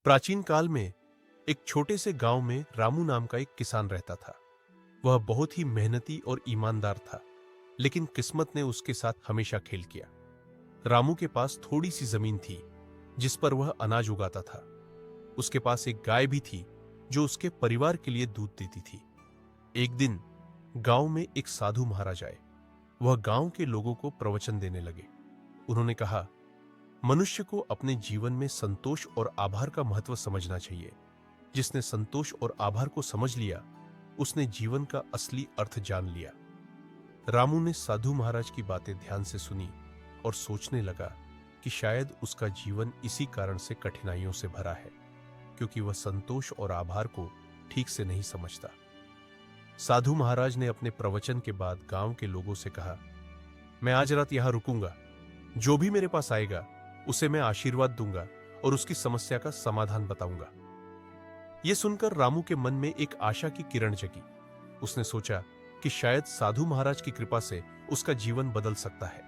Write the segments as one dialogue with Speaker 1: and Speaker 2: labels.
Speaker 1: प्राचीन काल में एक छोटे से गांव में रामू नाम का एक किसान रहता था। वह बहुत ही मेहनती और ईमानदार था, लेकिन किस्मत ने उसके साथ हमेशा खेल किया। रामू के पास थोड़ी सी जमीन थी जिस पर वह अनाज उगाता था। उसके पास एक गाय भी थी जो उसके परिवार के लिए दूध देती थी। एक दिन गांव में एक साधु महाराज आए। वह गांव के लोगों को प्रवचन देने लगे। उन्होंने कहा, मनुष्य को अपने जीवन में संतोष और आभार का महत्व समझना चाहिए। जिसने संतोष और आभार को समझ लिया, उसने जीवन का असली अर्थ जान लिया। रामू ने साधु महाराज की बातें ध्यान से सुनी और सोचने लगा कि शायद उसका जीवन इसी कारण से कठिनाइयों से भरा है, क्योंकि वह संतोष और आभार को ठीक से नहीं समझता। साधु महाराज ने अपने प्रवचन के बाद गांव के लोगों से कहा, मैं आज रात यहां रुकूंगा। जो भी मेरे पास आएगा उसे मैं आशीर्वाद दूंगा और उसकी समस्या का समाधान बताऊंगा। यह सुनकर रामू के मन में एक आशा की किरण जगी। उसने सोचा कि शायद साधु महाराज की कृपा से उसका जीवन बदल सकता है।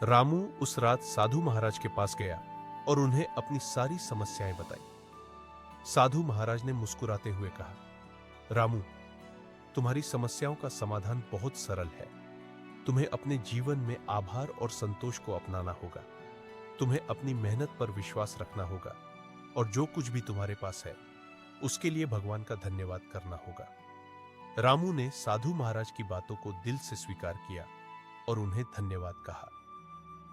Speaker 1: रामू उस रात साधु महाराज के पास गया और उन्हें अपनी सारी समस्याएं बताई। साधु महाराज ने मुस्कुराते हुए कहा, रामू, तुम्हारी समस्याओं का समाधान बहुत सरल है। तुम्हें अपने जीवन में आभार और संतोष को अपनाना होगा। तुम्हें अपनी मेहनत पर विश्वास रखना होगा और जो कुछ भी तुम्हारे पास है उसके लिए भगवान का धन्यवाद करना होगा। रामू ने साधु महाराज की बातों को दिल से स्वीकार किया और उन्हें धन्यवाद कहा।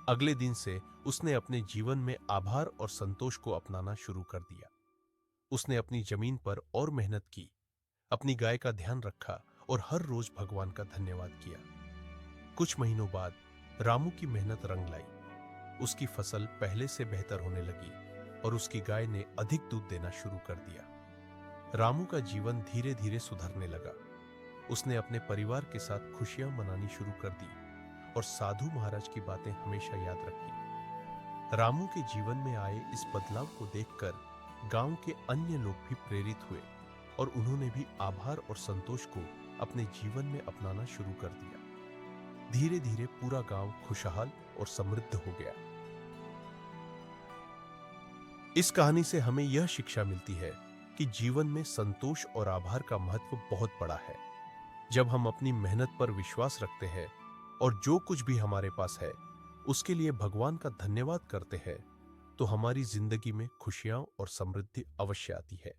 Speaker 1: अगले दिन से उसने अपने जीवन में आभार और संतोष को अपनाना शुरू कर दिया। उसने अपनी जमीन पर और मेहनत की, अपनी गाय का ध्यान रखा और हर रोज भगवान का धन्यवाद किया। कुछ महीनों बाद रामू की मेहनत रंग लाई। उसकी फसल पहले से बेहतर होने लगी और उसकी गाय ने अधिक दूध देना शुरू कर दिया। रामू का जीवन धीरे धीरे सुधरने लगा। उसने अपने परिवार के साथ खुशियां मनानी शुरू कर दी और साधु महाराज की बातें हमेशा याद रखी। रामू के जीवन में आए इस बदलाव को देखकर गांव के अन्य लोग भी प्रेरित हुए और उन्होंने भी आभार और संतोष को अपने जीवन में अपनाना शुरू कर दिया। धीरे धीरे पूरा गांव खुशहाल और समृद्ध हो गया। इस कहानी से हमें यह शिक्षा मिलती है कि जीवन में संतोष और आभार का महत्व बहुत बड़ा है। जब हम अपनी मेहनत पर विश्वास रखते हैं और जो कुछ भी हमारे पास है उसके लिए भगवान का धन्यवाद करते हैं, तो हमारी जिंदगी में खुशियां और समृद्धि अवश्य आती है।